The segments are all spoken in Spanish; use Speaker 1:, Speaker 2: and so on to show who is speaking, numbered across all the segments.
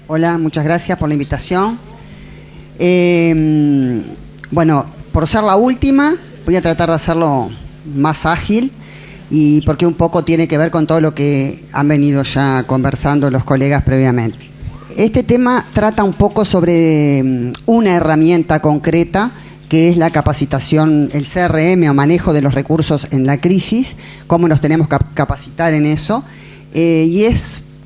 Speaker 1: Hola, muchas gracias por la invitación. Bueno, por ser la última, voy a tratar de hacerlo más ágil y porque un poco tiene que ver con todo lo que han venido ya conversando los colegas previamente. Este tema trata un poco sobre una herramienta concreta que es la capacitación, el CRM o manejo de los recursos en la crisis, cómo nos tenemos que capacitar en eso.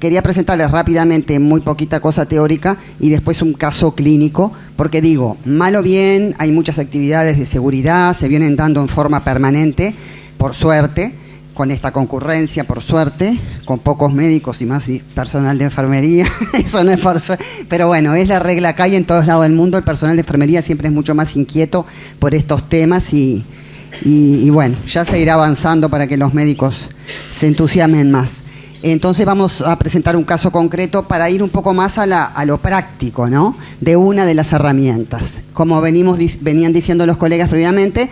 Speaker 1: Quería presentarles rápidamente muy poquita cosa teórica y después un caso clínico, porque digo, mal o bien, hay muchas actividades de seguridad, se vienen dando en forma permanente, por suerte, con esta concurrencia, por suerte, con pocos médicos y más personal de enfermería, eso no es por suerte, pero bueno, es la regla que hay en todos lados del mundo, el personal de enfermería siempre es mucho más inquieto por estos temas y bueno, ya se irá avanzando para que los médicos se entusiasmen más. Entonces vamos a presentar un caso concreto para ir un poco más a lo práctico, ¿no? De una de las herramientas. Como venían diciendo los colegas previamente,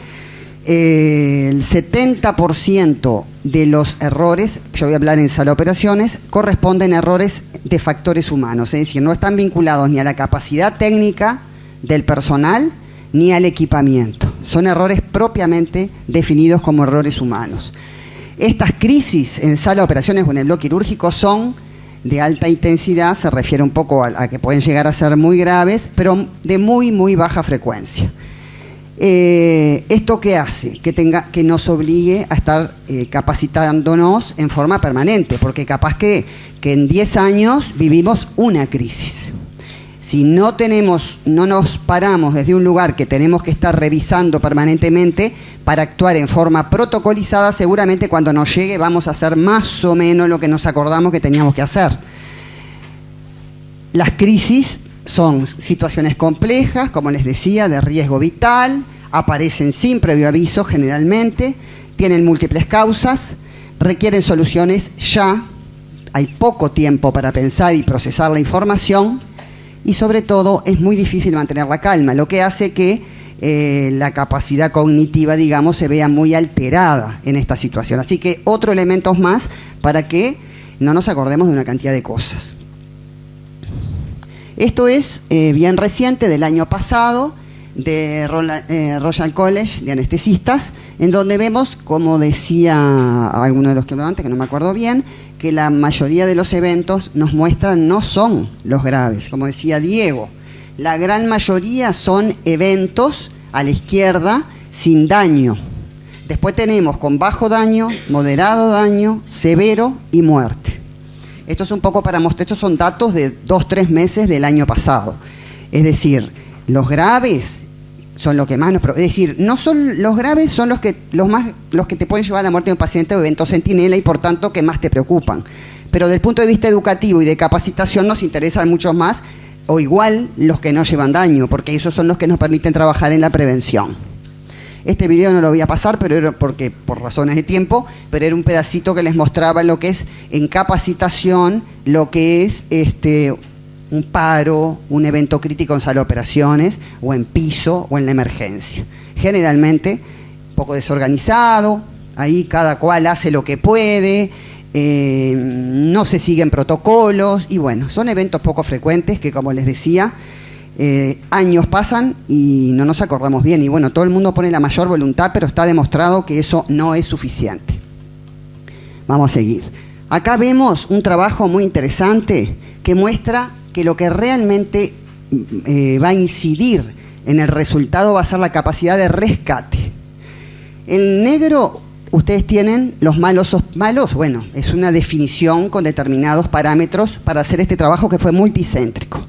Speaker 1: el 70% de los errores, yo voy a hablar en sala de operaciones, corresponden a errores de factores humanos, es decir, no están vinculados ni a la capacidad técnica del personal ni al equipamiento. Son errores propiamente definidos como errores humanos. Estas crisis en sala de operaciones o en el bloque quirúrgico son de alta intensidad, se refiere un poco a que pueden llegar a ser muy graves, pero de muy, muy baja frecuencia. ¿Esto qué hace? Que nos obligue a estar capacitándonos en forma permanente, porque capaz que en 10 años vivimos una crisis. Si no nos paramos desde un lugar que tenemos que estar revisando permanentemente para actuar en forma protocolizada, seguramente cuando nos llegue vamos a hacer más o menos lo que nos acordamos que teníamos que hacer. Las crisis son situaciones complejas, como les decía, de riesgo vital, aparecen sin previo aviso generalmente, tienen múltiples causas, requieren soluciones ya, hay poco tiempo para pensar y procesar la información, y sobre todo es muy difícil mantener la calma, lo que hace que la capacidad cognitiva, digamos, se vea muy alterada en esta situación. Así que otro elemento más para que no nos acordemos de una cantidad de cosas. Esto es bien reciente, del año pasado, de Royal College de anestesistas, en donde vemos, como decía alguno de los que habló antes, que no me acuerdo bien, que la mayoría de los eventos nos muestran no son los graves. Como decía Diego, la gran mayoría son eventos a la izquierda sin daño. Después tenemos con bajo daño, moderado daño, severo y muerte. Esto es un poco para mostrar, estos son datos de 2-3 meses del año pasado. Es decir, los graves son lo que más nos... Es decir, no son los graves, son los que te pueden llevar a la muerte de un paciente o evento centinela y por tanto que más te preocupan. Pero desde el punto de vista educativo y de capacitación nos interesan mucho más o igual los que no llevan daño, porque esos son los que nos permiten trabajar en la prevención. Este video no lo voy a pasar, pero era por razones de tiempo, pero era un pedacito que les mostraba lo que es en capacitación, lo que es un paro, un evento crítico en sala de operaciones, o en piso, o en la emergencia. Generalmente, un poco desorganizado, ahí cada cual hace lo que puede, no se siguen protocolos, y bueno, son eventos poco frecuentes que, como les decía, años pasan y no nos acordamos bien, y bueno, todo el mundo pone la mayor voluntad, pero está demostrado que eso no es suficiente. Vamos a seguir. Acá vemos un trabajo muy interesante que muestra que lo que realmente va a incidir en el resultado va a ser la capacidad de rescate. En negro ustedes tienen los malos, bueno, es una definición con determinados parámetros para hacer este trabajo que fue multicéntrico.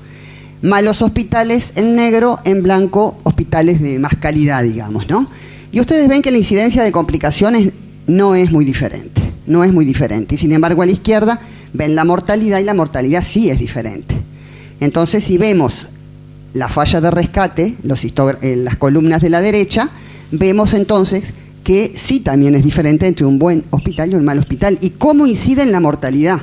Speaker 1: Malos hospitales en negro, en blanco hospitales de más calidad, digamos, ¿no? Y ustedes ven que la incidencia de complicaciones no es muy diferente, y sin embargo a la izquierda ven la mortalidad y la mortalidad sí es diferente. Entonces, si vemos la falla de rescate, las columnas de la derecha, vemos entonces que sí también es diferente entre un buen hospital y un mal hospital. ¿Y cómo incide en la mortalidad?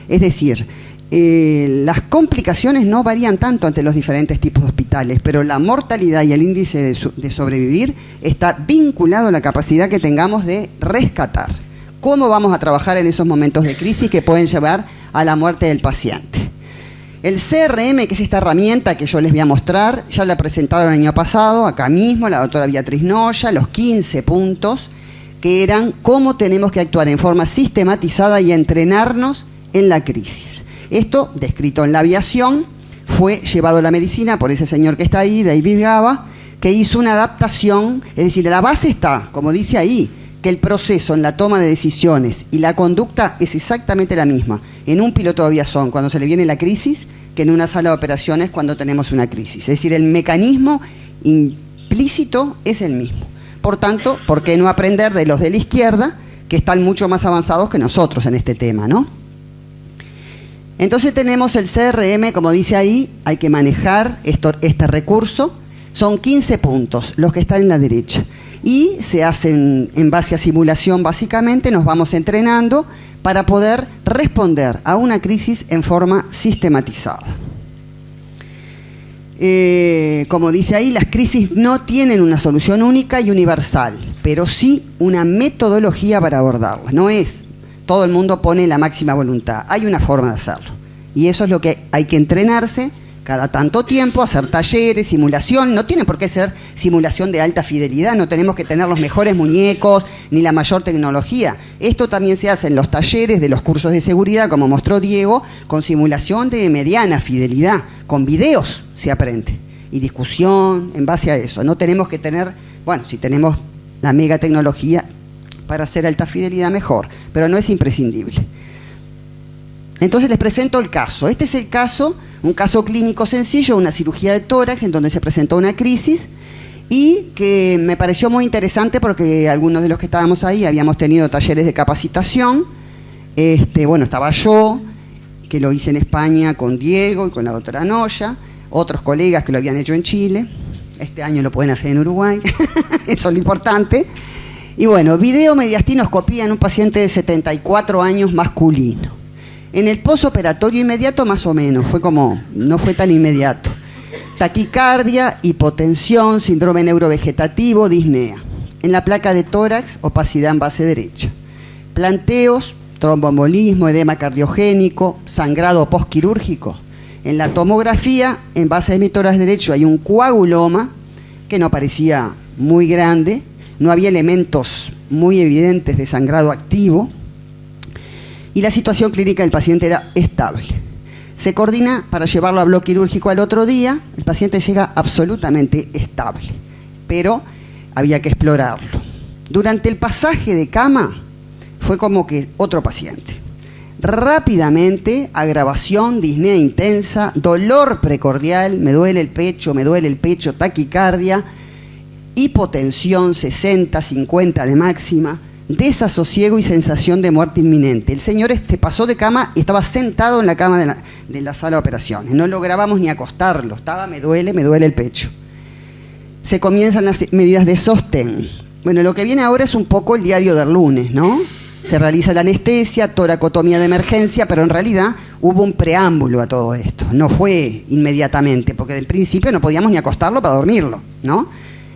Speaker 1: Es decir, las complicaciones no varían tanto entre los diferentes tipos de hospitales, pero la mortalidad y el índice de sobrevivir está vinculado a la capacidad que tengamos de rescatar. ¿Cómo vamos a trabajar en esos momentos de crisis que pueden llevar a la muerte del paciente? El CRM, que es esta herramienta que yo les voy a mostrar, ya la presentaron el año pasado, acá mismo, la doctora Beatriz Noya, los 15 puntos, que eran cómo tenemos que actuar en forma sistematizada y entrenarnos en la crisis. Esto, descrito en la aviación, fue llevado a la medicina por ese señor que está ahí, David Gaba, que hizo una adaptación, es decir, la base está, como dice ahí, que el proceso en la toma de decisiones y la conducta es exactamente la misma en un piloto de aviación cuando se le viene la crisis que en una sala de operaciones cuando tenemos una crisis. Es decir, el mecanismo implícito es el mismo. Por tanto, ¿por qué no aprender de los de la izquierda que están mucho más avanzados que nosotros en este tema, ¿no? Entonces tenemos el CRM, como dice ahí, hay que manejar este recurso. Son 15 puntos, los que están en la derecha. Y se hacen en base a simulación, básicamente, nos vamos entrenando para poder responder a una crisis en forma sistematizada. Como dice ahí, las crisis no tienen una solución única y universal, pero sí una metodología para abordarlas. No es todo el mundo pone la máxima voluntad, hay una forma de hacerlo. Y eso es lo que hay que entrenarse cada tanto tiempo, hacer talleres, simulación. No tiene por qué ser simulación de alta fidelidad, no tenemos que tener los mejores muñecos ni la mayor tecnología. Esto también se hace en los talleres de los cursos de seguridad, como mostró Diego, con simulación de mediana fidelidad, con videos se aprende, y discusión en base a eso. No tenemos que tener, bueno, si tenemos la mega tecnología para hacer alta fidelidad mejor, pero no es imprescindible. Entonces les presento el caso. Este es el caso, un caso clínico sencillo, una cirugía de tórax en donde se presentó una crisis y que me pareció muy interesante porque algunos de los que estábamos ahí habíamos tenido talleres de capacitación. Bueno, estaba yo, que lo hice en España con Diego y con la doctora Noya, otros colegas que lo habían hecho en Chile. Este año lo pueden hacer en Uruguay, eso es lo importante. Y bueno, videomediastinoscopía en un paciente de 74 años masculino. En el posoperatorio inmediato más o menos, fue como, no fue tan inmediato. Taquicardia, hipotensión, síndrome neurovegetativo, disnea. En la placa de tórax, opacidad en base derecha. Planteos, tromboembolismo, edema cardiogénico, sangrado postquirúrgico. En la tomografía, en base de mi tórax derecho hay un coaguloma que no parecía muy grande, no había elementos muy evidentes de sangrado activo. Y la situación clínica del paciente era estable. Se coordina para llevarlo a bloque quirúrgico al otro día, el paciente llega absolutamente estable, pero había que explorarlo. Durante el pasaje de cama fue como que otro paciente. Rápidamente, agravación, disnea intensa, dolor precordial, me duele el pecho, taquicardia, hipotensión 60, 50 de máxima, desasosiego y sensación de muerte inminente. El señor pasó de cama y estaba sentado en la cama de la sala de operaciones. No lográbamos ni acostarlo. Estaba, me duele el pecho. Se comienzan las medidas de sostén. Bueno, lo que viene ahora es un poco el diario del lunes, ¿no? Se realiza la anestesia, toracotomía de emergencia, pero en realidad hubo un preámbulo a todo esto. No fue inmediatamente, porque en principio no podíamos ni acostarlo para dormirlo, ¿no?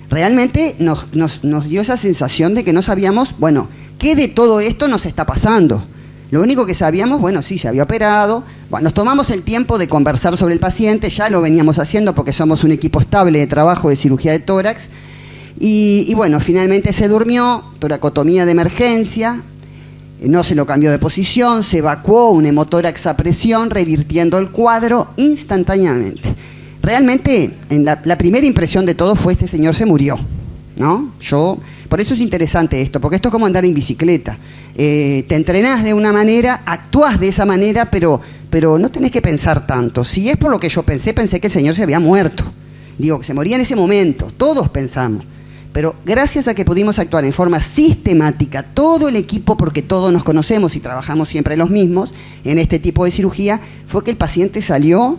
Speaker 1: Realmente nos dio esa sensación de que no sabíamos, bueno, ¿qué de todo esto nos está pasando? Lo único que sabíamos, bueno, sí, se había operado. Bueno, nos tomamos el tiempo de conversar sobre el paciente, ya lo veníamos haciendo porque somos un equipo estable de trabajo de cirugía de tórax. Y bueno, finalmente se durmió, toracotomía de emergencia, no se lo cambió de posición, se evacuó un hemotórax a presión, revirtiendo el cuadro instantáneamente. Realmente, la primera impresión de todo fue este señor se murió, ¿no? Por eso es interesante esto, porque esto es como andar en bicicleta. Te entrenás de una manera, actuás de esa manera, pero no tenés que pensar tanto. Si es por lo que yo pensé que el señor se había muerto. Digo, que se moría en ese momento, todos pensamos. Pero gracias a que pudimos actuar en forma sistemática, todo el equipo, porque todos nos conocemos y trabajamos siempre los mismos en este tipo de cirugía, fue que el paciente salió,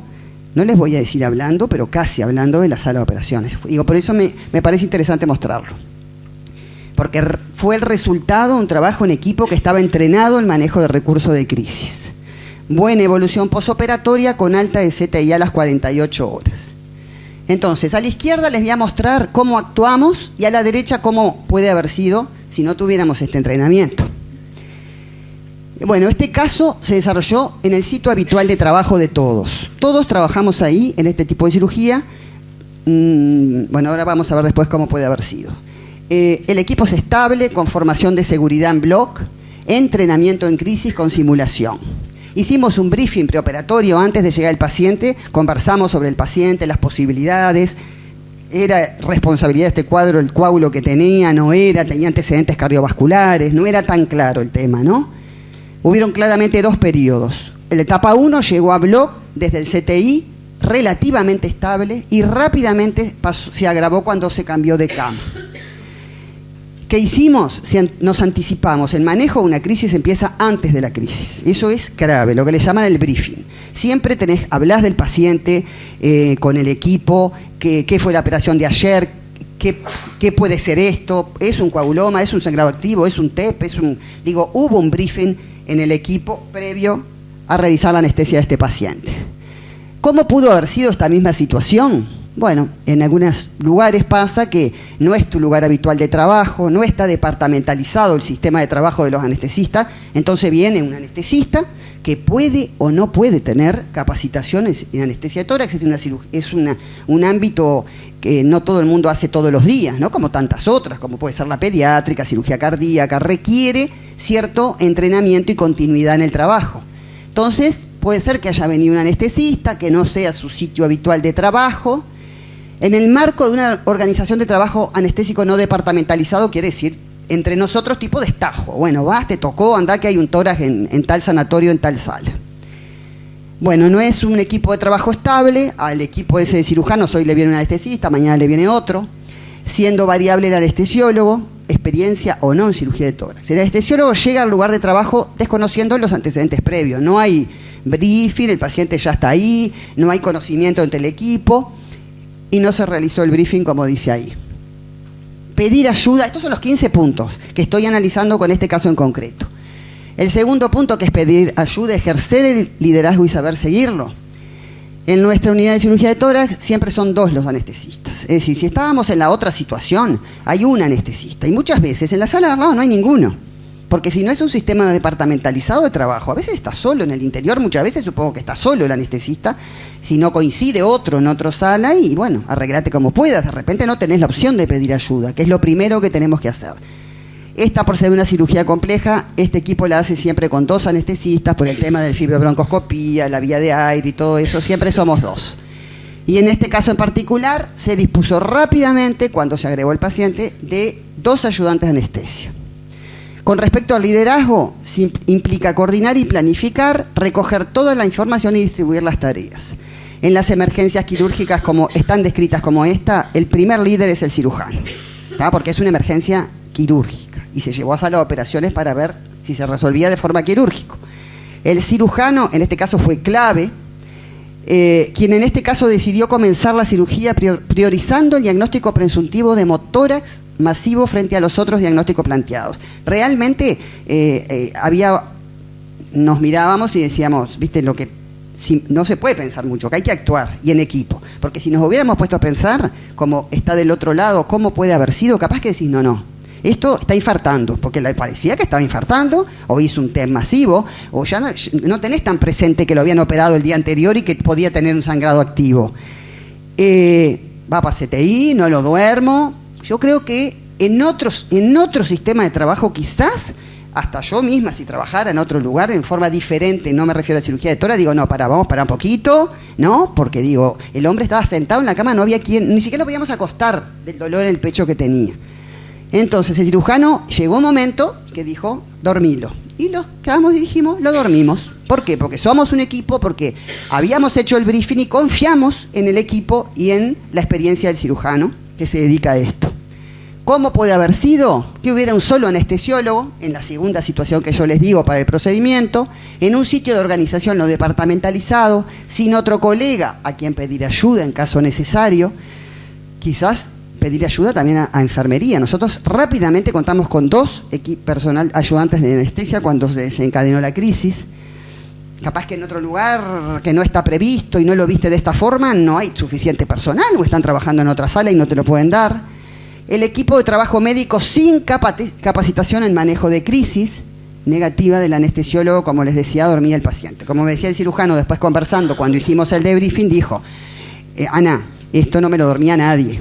Speaker 1: no les voy a decir hablando, pero casi hablando de la sala de operaciones. Digo, por eso me parece interesante mostrarlo. Porque fue el resultado de un trabajo en equipo que estaba entrenado en el manejo de recursos de crisis. Buena evolución posoperatoria con alta de ZI a las 48 horas. Entonces, a la izquierda les voy a mostrar cómo actuamos y a la derecha cómo puede haber sido si no tuviéramos este entrenamiento. Bueno, este caso se desarrolló en el sitio habitual de trabajo de todos. Todos trabajamos ahí en este tipo de cirugía. Bueno, ahora vamos a ver después cómo puede haber sido. El equipo es estable, con formación de seguridad en bloc, entrenamiento en crisis con simulación. Hicimos un briefing preoperatorio antes de llegar al paciente, conversamos sobre el paciente, las posibilidades. Era responsabilidad de este cuadro el coágulo que tenía, no era, tenía antecedentes cardiovasculares, no era tan claro el tema, ¿no? Hubieron claramente dos periodos. La etapa 1 llegó a bloc desde el CTI, relativamente estable, y rápidamente se agravó cuando se cambió de cama. ¿Qué hicimos? Nos anticipamos. El manejo de una crisis empieza antes de la crisis. Eso es grave, lo que le llaman el briefing. Siempre hablás del paciente con el equipo, qué fue la operación de ayer, qué puede ser esto, es un coaguloma, es un sangrado activo, es un TEP, hubo un briefing en el equipo previo a realizar la anestesia de este paciente. ¿Cómo pudo haber sido esta misma situación? Bueno, en algunos lugares pasa que no es tu lugar habitual de trabajo, no está departamentalizado el sistema de trabajo de los anestesistas, entonces viene un anestesista que puede o no puede tener capacitaciones en anestesia de tórax, es un ámbito que no todo el mundo hace todos los días, ¿no? Como tantas otras, como puede ser la pediátrica, cirugía cardíaca, requiere cierto entrenamiento y continuidad en el trabajo. Entonces, puede ser que haya venido un anestesista, que no sea su sitio habitual de trabajo. En el marco de una organización de trabajo anestésico no departamentalizado, quiere decir, entre nosotros tipo de estajo. Bueno, vas, te tocó, andá que hay un tórax en tal sanatorio, en tal sala. Bueno, no es un equipo de trabajo estable, al equipo ese de cirujanos hoy le viene un anestesista, mañana le viene otro, siendo variable el anestesiólogo, experiencia o no en cirugía de tórax. El anestesiólogo llega al lugar de trabajo desconociendo los antecedentes previos, no hay briefing, el paciente ya está ahí, no hay conocimiento entre el equipo y no se realizó el briefing como dice ahí. Pedir ayuda, estos son los 15 puntos que estoy analizando con este caso en concreto. El segundo punto, que es pedir ayuda, ejercer el liderazgo y saber seguirlo. En nuestra unidad de cirugía de tórax siempre son dos los anestesistas. Es decir, si estábamos en la otra situación, hay un anestesista. Y muchas veces en la sala de al lado no hay ninguno. Porque si no es un sistema departamentalizado de trabajo, a veces está solo en el interior, muchas veces supongo que está solo el anestesista, si no coincide otro en otra sala y bueno, arreglate como puedas. De repente no tenés la opción de pedir ayuda, que es lo primero que tenemos que hacer. Esta, por ser una cirugía compleja, este equipo la hace siempre con dos anestesistas por el tema de la fibrobroncoscopía, la vía de aire y todo eso, siempre somos dos. Y en este caso en particular, se dispuso rápidamente, cuando se agregó el paciente, de dos ayudantes de anestesia. Con respecto al liderazgo, implica coordinar y planificar, recoger toda la información y distribuir las tareas. En las emergencias quirúrgicas como están descritas como esta, el primer líder es el cirujano, ¿tá? Porque es una emergencia quirúrgica y se llevó a sala de operaciones para ver si se resolvía de forma quirúrgica. El cirujano, en este caso, fue clave, quien en este caso decidió comenzar la cirugía priorizando el diagnóstico presuntivo de hemotórax masivo frente a los otros diagnósticos planteados. Realmente nos mirábamos y decíamos, viste, no se puede pensar mucho, que hay que actuar y en equipo, porque si nos hubiéramos puesto a pensar como está del otro lado, cómo puede haber sido, capaz que decís, no, esto está infartando, porque le parecía que estaba infartando, o hizo un TEP masivo, o ya no tenés tan presente que lo habían operado el día anterior y que podía tener un sangrado activo. Va para CTI, no lo duermo. Yo creo que en otro sistema de trabajo quizás, hasta yo misma, si trabajara en otro lugar en forma diferente, no me refiero a cirugía de tórax, digo, no, vamos a parar un poquito, ¿no? Porque digo, el hombre estaba sentado en la cama, no había quien, ni siquiera lo podíamos acostar del dolor en el pecho que tenía. Entonces el cirujano llegó un momento que dijo, dormilo. Y los quedamos y dijimos, lo dormimos. ¿Por qué? Porque somos un equipo, porque habíamos hecho el briefing y confiamos en el equipo y en la experiencia del cirujano que se dedica a esto. ¿Cómo puede haber sido? Que hubiera un solo anestesiólogo, en la segunda situación que yo les digo para el procedimiento, en un sitio de organización no departamentalizado, sin otro colega a quien pedir ayuda en caso necesario, quizás pedir ayuda también a enfermería. Nosotros rápidamente contamos con dos personal ayudantes de anestesia cuando se desencadenó la crisis. Capaz que en otro lugar que no está previsto y no lo viste de esta forma, no hay suficiente personal o están trabajando en otra sala y no te lo pueden dar. El equipo de trabajo médico sin capacitación en manejo de crisis, negativa del anestesiólogo, como les decía, dormía el paciente. Como me decía el cirujano después conversando, cuando hicimos el debriefing, dijo, Ana, esto no me lo dormía nadie,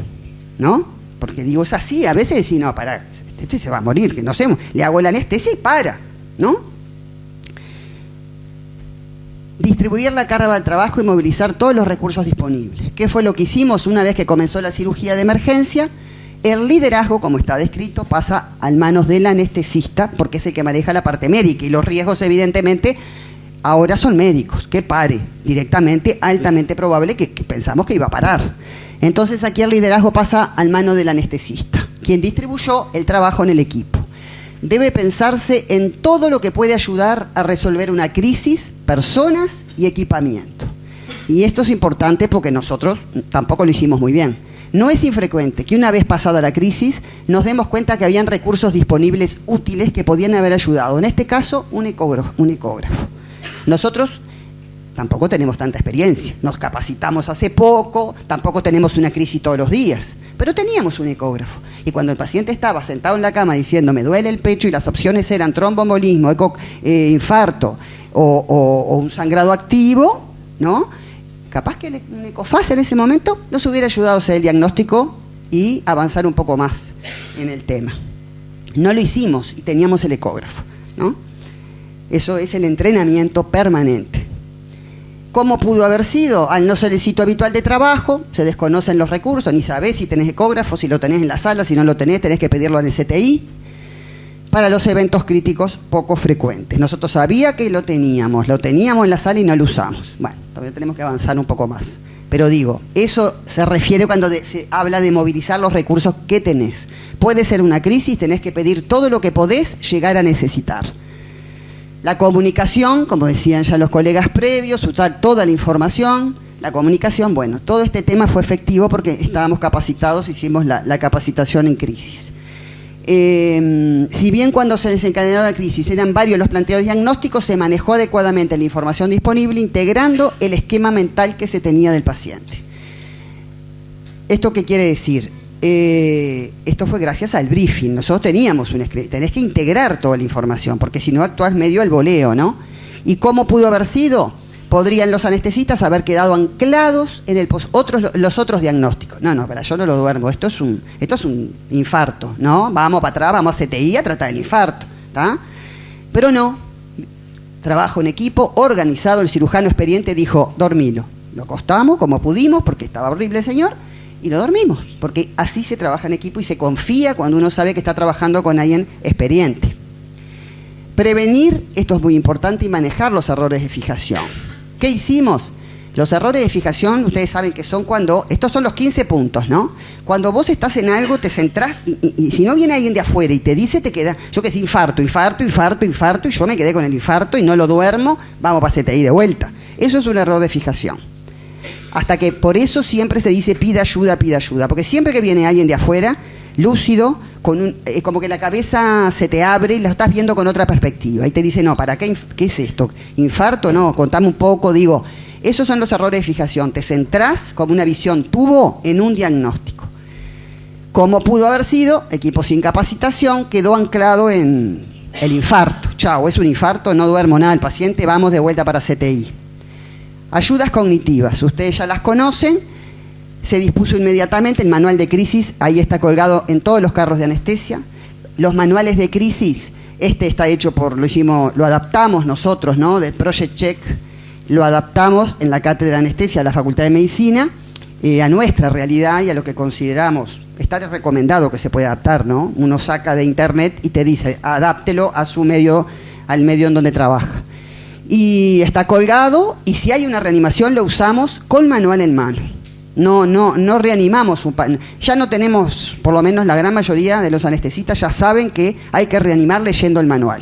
Speaker 1: ¿no? Porque digo, es así, a veces decís, no, pará, este se va a morir, que no sé, le hago la anestesia y para, ¿no? Distribuir la carga del trabajo y movilizar todos los recursos disponibles. ¿Qué fue lo que hicimos una vez que comenzó la cirugía de emergencia? El liderazgo, como está descrito, pasa a manos del anestesista, porque es el que maneja la parte médica, y los riesgos, evidentemente, ahora son médicos, que pare directamente, altamente probable que pensamos que iba a parar. Entonces aquí el liderazgo pasa al mano del anestesista, quien distribuyó el trabajo en el equipo. Debe pensarse en todo lo que puede ayudar a resolver una crisis, personas y equipamiento. Y esto es importante porque nosotros tampoco lo hicimos muy bien. No es infrecuente que una vez pasada la crisis nos demos cuenta que habían recursos disponibles útiles que podían haber ayudado. En este caso, un ecógrafo. Nosotros tampoco tenemos tanta experiencia. Nos capacitamos hace poco, tampoco tenemos una crisis todos los días. Pero teníamos un ecógrafo. Y cuando el paciente estaba sentado en la cama diciendo me duele el pecho y las opciones eran tromboembolismo, infarto o un sangrado activo, ¿no? Capaz que un ecofase en ese momento nos hubiera ayudado a hacer el diagnóstico y avanzar un poco más en el tema. No lo hicimos y teníamos el ecógrafo, ¿no? Eso es el entrenamiento permanente. ¿Cómo pudo haber sido? Al no ser el sitio habitual de trabajo, se desconocen los recursos, ni sabés si tenés ecógrafo, si lo tenés en la sala, si no lo tenés que pedirlo en el CTI. Para los eventos críticos poco frecuentes. Nosotros sabía que lo teníamos en la sala y no lo usamos. Bueno, todavía tenemos que avanzar un poco más. Pero digo, eso se refiere cuando se habla de movilizar los recursos que tenés. Puede ser una crisis, tenés que pedir todo lo que podés llegar a necesitar. La comunicación, como decían ya los colegas previos, usar toda la información. La comunicación, bueno, todo este tema fue efectivo porque estábamos capacitados, hicimos la capacitación en crisis. Si bien cuando se desencadenó la crisis eran varios los planteos diagnósticos, se manejó adecuadamente la información disponible, integrando el esquema mental que se tenía del paciente. ¿Esto qué quiere decir? Esto fue gracias al briefing. Nosotros teníamos tenés que integrar toda la información, porque si no actuás medio al voleo, ¿no? ¿Y cómo pudo haber sido? Podrían los anestesistas haber quedado anclados en los otros diagnósticos. No, pero yo no lo duermo, esto es un infarto, ¿no? Vamos para atrás, vamos a CTI a tratar el infarto, ¿tá? Pero no, trabajo en equipo, organizado, el cirujano experiente dijo, dormilo. Lo acostamos como pudimos, porque estaba horrible el señor, y lo dormimos, porque así se trabaja en equipo y se confía cuando uno sabe que está trabajando con alguien experiente. Prevenir, esto es muy importante, y manejar los errores de fijación. ¿Qué hicimos? Los errores de fijación, ustedes saben que son estos son los 15 puntos, ¿no? Cuando vos estás en algo, te centrás, y si no viene alguien de afuera y te dice, te queda, yo que sé, infarto, y yo me quedé con el infarto y no lo duermo, vamos para CTI de vuelta. Eso es un error de fijación. Hasta que por eso siempre se dice pida ayuda, porque siempre que viene alguien de afuera, lúcido, como que la cabeza se te abre y la estás viendo con otra perspectiva. Y te dice, no, ¿para qué es esto? ¿Infarto? No, contame un poco, digo. Esos son los errores de fijación. Te centrás como una visión tubo en un diagnóstico. Como pudo haber sido, equipo sin capacitación, quedó anclado en el infarto. Chao, es un infarto, no duermo nada el paciente, vamos de vuelta para CTI. Ayudas cognitivas, ustedes ya las conocen. Se dispuso inmediatamente el manual de crisis, ahí está colgado en todos los carros de anestesia. Los manuales de crisis, está hecho lo adaptamos nosotros, ¿no? Del Project Check, lo adaptamos en la cátedra de anestesia de la Facultad de Medicina a nuestra realidad y a lo que consideramos. Está recomendado que se puede adaptar, ¿no? Uno saca de internet y te dice, adáptelo a su medio, al medio en donde trabaja. Y está colgado, y si hay una reanimación lo usamos con manual en mano. No reanimamos ya no tenemos, por lo menos la gran mayoría de los anestesistas ya saben que hay que reanimar leyendo el manual,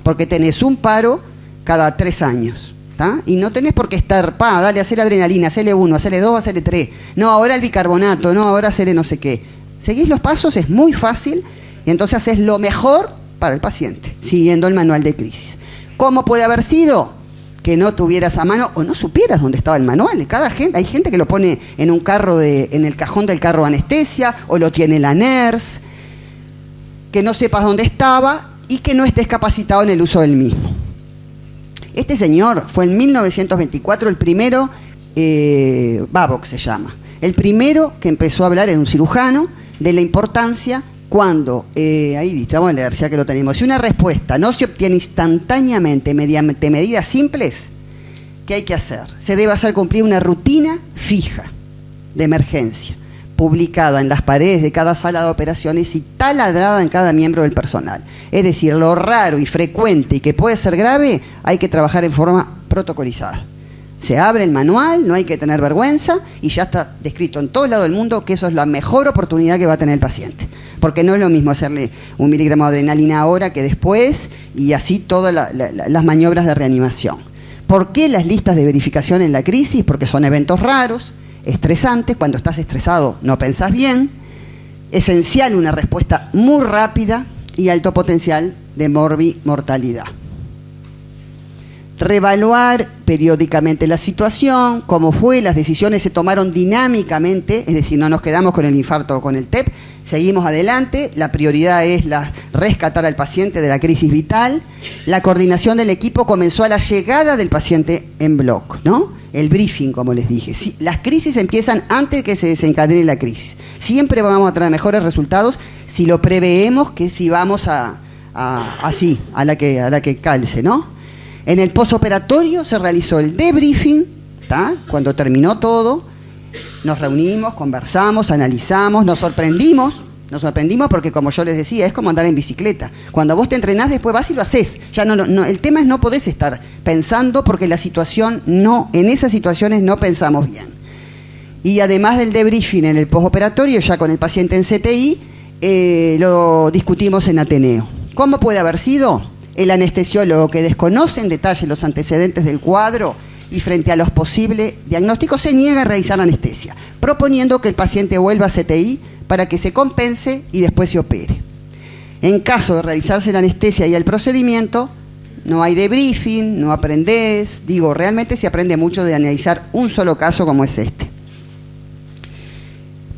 Speaker 1: porque tenés un paro cada 3 años, ¿tá? Y no tenés por qué estar, dale, hacele adrenalina, hacele 1, hacele 2, hacele 3, no, ahora el bicarbonato, no, ahora hacele no sé qué. Seguís los pasos, es muy fácil, y entonces haces lo mejor para el paciente, siguiendo el manual de crisis. ¿Cómo puede haber sido? Que no tuvieras a mano o no supieras dónde estaba el manual. Hay gente que lo pone en en el cajón del carro de anestesia, o lo tiene la nurse, que no sepas dónde estaba y que no estés capacitado en el uso del mismo. Este señor fue en 1924 el primero, Babcock se llama, el primero que empezó a hablar, en un cirujano, de la importancia cuando, ahí vamos a leer, ya que lo tenemos, si una respuesta no se obtiene instantáneamente mediante medidas simples, ¿qué hay que hacer? Se debe hacer cumplir una rutina fija de emergencia, publicada en las paredes de cada sala de operaciones y taladrada en cada miembro del personal. Es decir, lo raro y frecuente y que puede ser grave, hay que trabajar en forma protocolizada. Se abre el manual, no hay que tener vergüenza y ya está descrito en todo lado del mundo que eso es la mejor oportunidad que va a tener el paciente. Porque no es lo mismo hacerle 1 miligramo de adrenalina ahora que después y así todas las maniobras de reanimación. ¿Por qué las listas de verificación en la crisis? Porque son eventos raros, estresantes, cuando estás estresado no pensás bien, esencial una respuesta muy rápida y alto potencial de mortalidad. Reevaluar periódicamente la situación, cómo fue, las decisiones se tomaron dinámicamente, es decir, no nos quedamos con el infarto o con el TEP, seguimos adelante, la prioridad es rescatar al paciente de la crisis vital, la coordinación del equipo comenzó a la llegada del paciente en bloque, ¿no? El briefing, como les dije. Sí, las crisis empiezan antes de que se desencadene la crisis. Siempre vamos a traer mejores resultados si lo preveemos que si vamos a la que calce, ¿no? En el posoperatorio se realizó el debriefing, ¿tá? Cuando terminó todo, nos reunimos, conversamos, analizamos, nos sorprendimos porque, como yo les decía, es como andar en bicicleta. Cuando vos te entrenás, después vas y lo haces. Ya el tema es no podés estar pensando porque en esas situaciones no pensamos bien. Y además del debriefing en el posoperatorio, ya con el paciente en CTI, lo discutimos en Ateneo. ¿Cómo puede haber sido? El anestesiólogo, que desconoce en detalle los antecedentes del cuadro y frente a los posibles diagnósticos, se niega a realizar la anestesia, proponiendo que el paciente vuelva a CTI para que se compense y después se opere. En caso de realizarse la anestesia y el procedimiento, no hay debriefing, no aprendés. Realmente se aprende mucho de analizar un solo caso como es este.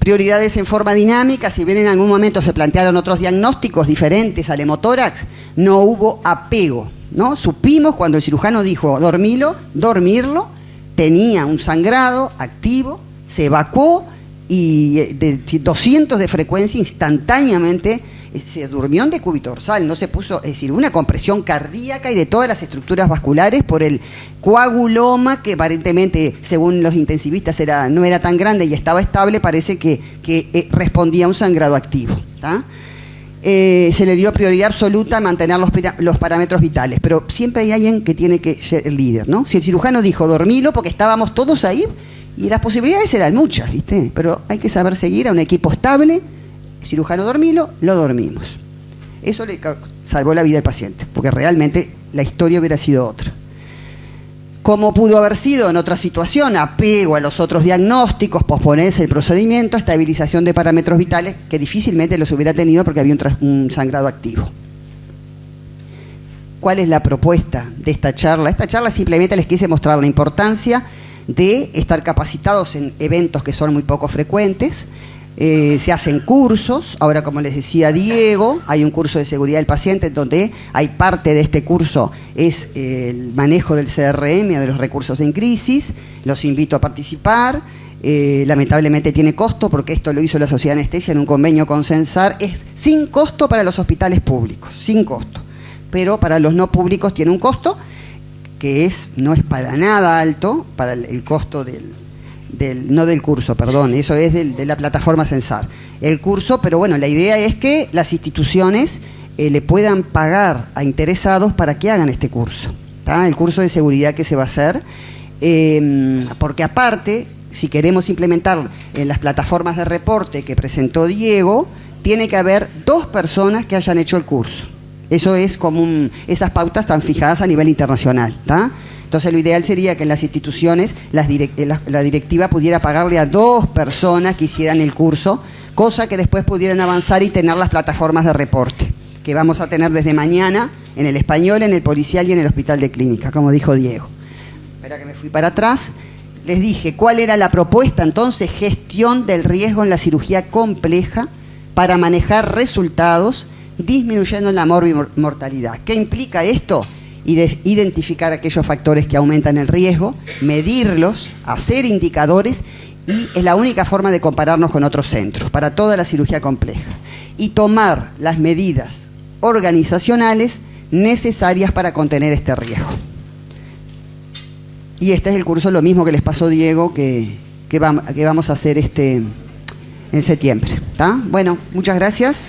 Speaker 1: Prioridades en forma dinámica, si bien en algún momento se plantearon otros diagnósticos diferentes al hemotórax, no hubo apego, ¿no? Supimos cuando el cirujano dijo dormirlo, tenía un sangrado activo, se evacuó y de 200 de frecuencia instantáneamente se durmió en decúbito dorsal, no se puso, es decir, una compresión cardíaca y de todas las estructuras vasculares por el coaguloma que aparentemente, según los intensivistas, no era tan grande y estaba estable, parece que respondía a un sangrado activo, ¿tá? Se le dio prioridad absoluta a mantener los parámetros vitales, pero siempre hay alguien que tiene que ser el líder, ¿no? Si el cirujano dijo dormilo porque estábamos todos ahí y las posibilidades eran muchas, ¿viste? Pero hay que saber seguir a un equipo estable. Cirujano dormilo, lo dormimos. Eso le salvó la vida al paciente, porque realmente la historia hubiera sido otra. ¿Cómo pudo haber sido en otra situación? Apego a los otros diagnósticos, posponerse el procedimiento, estabilización de parámetros vitales, que difícilmente los hubiera tenido porque había un sangrado activo. ¿Cuál es la propuesta de esta charla? Esta charla simplemente les quise mostrar la importancia de estar capacitados en eventos que son muy poco frecuentes. Se hacen cursos, ahora como les decía Diego, hay un curso de seguridad del paciente donde hay parte de este curso es el manejo del CRM, de los recursos en crisis, los invito a participar, lamentablemente tiene costo porque esto lo hizo la Sociedad de Anestesia en un convenio con Censar, es sin costo para los hospitales públicos, sin costo, pero para los no públicos tiene un costo que no es para nada alto para el costo no del curso, perdón, eso es de la plataforma Censar. El curso, pero bueno, la idea es que las instituciones le puedan pagar a interesados para que hagan este curso, ¿tá? El curso de seguridad que se va a hacer, porque aparte, si queremos implementar en las plataformas de reporte que presentó Diego, tiene que haber 2 personas que hayan hecho el curso. Eso es como esas pautas están fijadas a nivel internacional, ¿tá? Entonces lo ideal sería que en las instituciones la directiva pudiera pagarle a 2 personas que hicieran el curso, cosa que después pudieran avanzar y tener las plataformas de reporte, que vamos a tener desde mañana en el español, en el policial y en el hospital de clínica, como dijo Diego. Espera que me fui para atrás. Les dije, ¿cuál era la propuesta entonces? Gestión del riesgo en la cirugía compleja para manejar resultados disminuyendo la mortalidad. ¿Qué implica esto? Identificar aquellos factores que aumentan el riesgo, medirlos, hacer indicadores, y es la única forma de compararnos con otros centros para toda la cirugía compleja, y tomar las medidas organizacionales necesarias para contener este riesgo. Y este es el curso, lo mismo que les pasó Diego, que vamos a hacer en septiembre. ¿Tá? Bueno, muchas gracias.